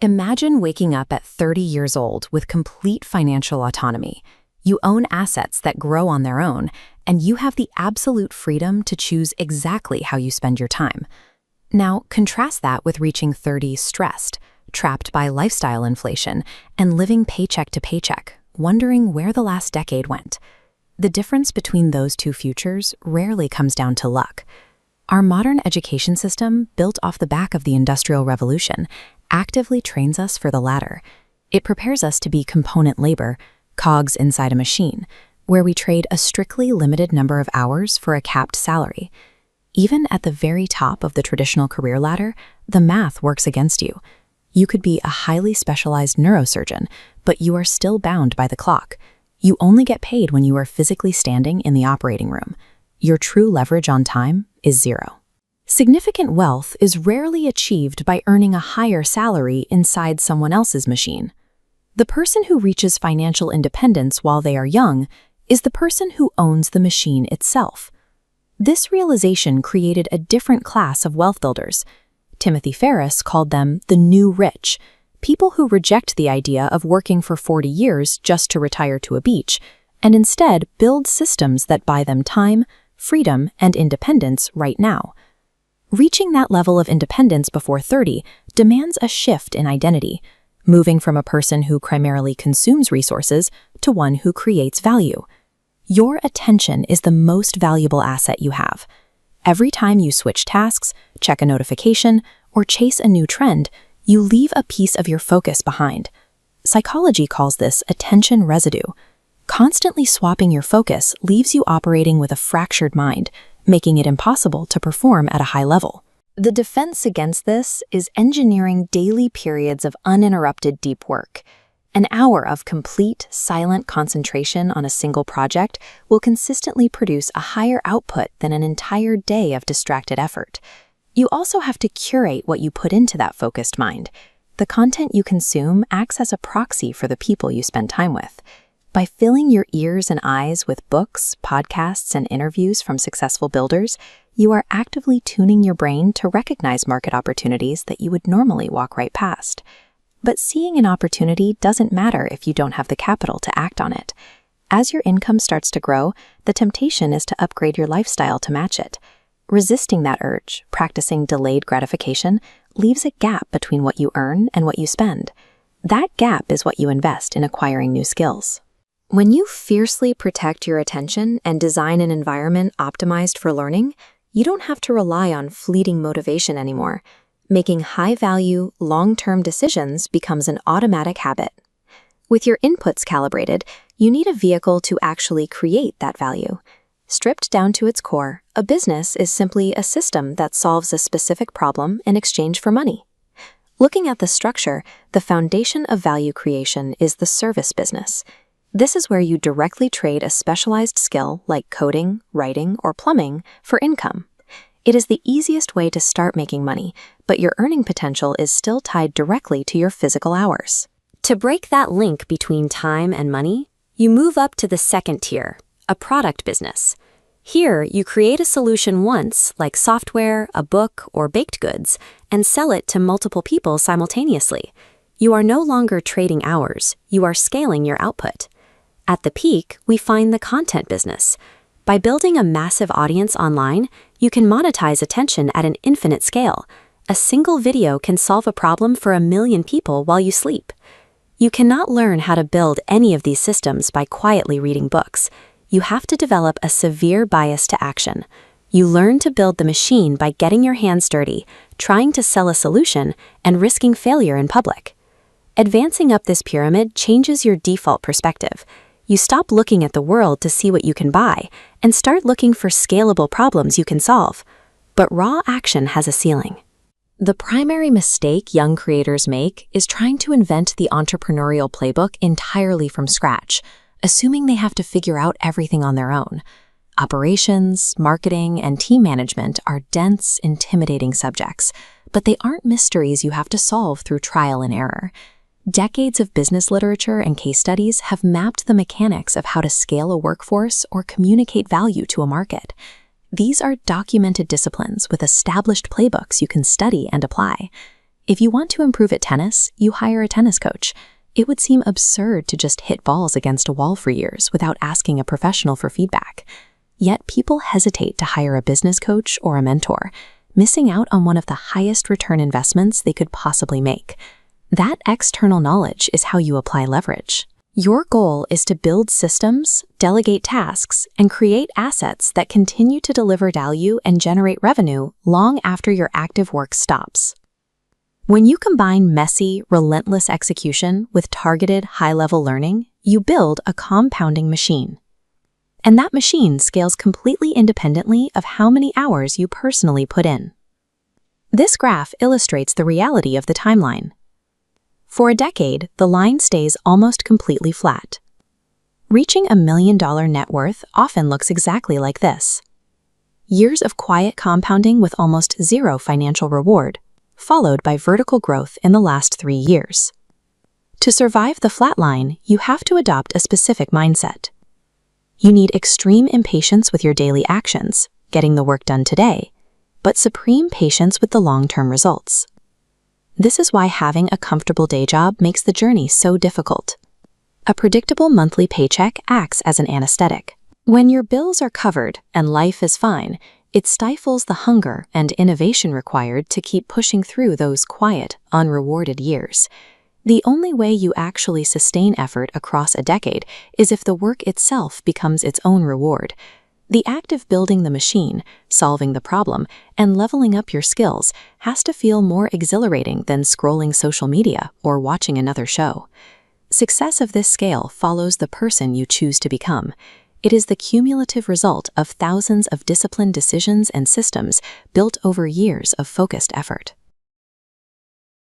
Imagine waking up at 30 years old with complete financial autonomy. You own assets that grow on their own, and you have the absolute freedom to choose exactly how you spend your time. Now, contrast that with reaching 30 stressed, trapped by lifestyle inflation, and living paycheck to paycheck, wondering where the last decade went. The difference between those two futures rarely comes down to luck. Our modern education system, built off the back of the Industrial Revolution, actively trains us for the latter. It prepares us to be component labor, cogs inside a machine, where we trade a strictly limited number of hours for a capped salary. Even at the very top of the traditional career ladder, the math works against you. You could be a highly specialized neurosurgeon, but you are still bound by the clock. You only get paid when you are physically standing in the operating room. Your true leverage on time is zero. Significant wealth is rarely achieved by earning a higher salary inside someone else's machine. The person who reaches financial independence while they are young is the person who owns the machine itself. This realization created a different class of wealth builders. Timothy Ferriss called them the new rich, people who reject the idea of working for 40 years just to retire to a beach, and instead build systems that buy them time, freedom, and independence right now. Reaching that level of independence before 30 demands a shift in identity, moving from a person who primarily consumes resources to one who creates value. Your attention is the most valuable asset you have. Every time you switch tasks, check a notification, or chase a new trend, you leave a piece of your focus behind. Psychology calls this attention residue. Constantly swapping your focus leaves you operating with a fractured mind, making it impossible to perform at a high level. The defense against this is engineering daily periods of uninterrupted deep work. An hour of complete, silent concentration on a single project will consistently produce a higher output than an entire day of distracted effort. You also have to curate what you put into that focused mind. The content you consume acts as a proxy for the people you spend time with. By filling your ears and eyes with books, podcasts, and interviews from successful builders, you are actively tuning your brain to recognize market opportunities that you would normally walk right past. But seeing an opportunity doesn't matter if you don't have the capital to act on it. As your income starts to grow, the temptation is to upgrade your lifestyle to match it. Resisting that urge, practicing delayed gratification, leaves a gap between what you earn and what you spend. That gap is what you invest in acquiring new skills. When you fiercely protect your attention and design an environment optimized for learning, you don't have to rely on fleeting motivation anymore. Making high-value, long-term decisions becomes an automatic habit. With your inputs calibrated, you need a vehicle to actually create that value. Stripped down to its core, a business is simply a system that solves a specific problem in exchange for money. Looking at the structure, the foundation of value creation is the service business. This is where you directly trade a specialized skill like coding, writing, or plumbing for income. It is the easiest way to start making money, but your earning potential is still tied directly to your physical hours. To break that link between time and money, you move up to the second tier, a product business. Here, you create a solution once, like software, a book, or baked goods, and sell it to multiple people simultaneously. You are no longer trading hours, you are scaling your output. At the peak, we find the content business. By building a massive audience online, you can monetize attention at an infinite scale. A single video can solve a problem for 1 million people while you sleep. You cannot learn how to build any of these systems by quietly reading books. You have to develop a severe bias to action. You learn to build the machine by getting your hands dirty, trying to sell a solution, and risking failure in public. Advancing up this pyramid changes your default perspective. You stop looking at the world to see what you can buy and start looking for scalable problems you can solve. But raw action has a ceiling. The primary mistake young creators make is trying to invent the entrepreneurial playbook entirely from scratch, assuming they have to figure out everything on their own. Operations, marketing, and team management are dense, intimidating subjects, but they aren't mysteries you have to solve through trial and error. Decades of business literature and case studies have mapped the mechanics of how to scale a workforce or communicate value to a market. These are documented disciplines with established playbooks you can study and apply. If you want to improve at tennis, you hire a tennis coach. It would seem absurd to just hit balls against a wall for years without asking a professional for feedback. Yet people hesitate to hire a business coach or a mentor, missing out on one of the highest return investments they could possibly make. That external knowledge is how you apply leverage. Your goal is to build systems, delegate tasks, and create assets that continue to deliver value and generate revenue long after your active work stops. When you combine messy, relentless execution with targeted, high-level learning, you build a compounding machine. And that machine scales completely independently of how many hours you personally put in. This graph illustrates the reality of the timeline. For a decade, the line stays almost completely flat. Reaching $1 million net worth often looks exactly like this. Years of quiet compounding with almost zero financial reward, followed by vertical growth in the last 3 years. To survive the flat line, you have to adopt a specific mindset. You need extreme impatience with your daily actions, getting the work done today, but supreme patience with the long-term results. This is why having a comfortable day job makes the journey so difficult. A predictable monthly paycheck acts as an anesthetic. When your bills are covered and life is fine, it stifles the hunger and innovation required to keep pushing through those quiet, unrewarded years. The only way you actually sustain effort across a decade is if the work itself becomes its own reward. The act of building the machine, solving the problem, and leveling up your skills has to feel more exhilarating than scrolling social media or watching another show. Success of this scale follows the person you choose to become. It is the cumulative result of thousands of disciplined decisions and systems built over years of focused effort.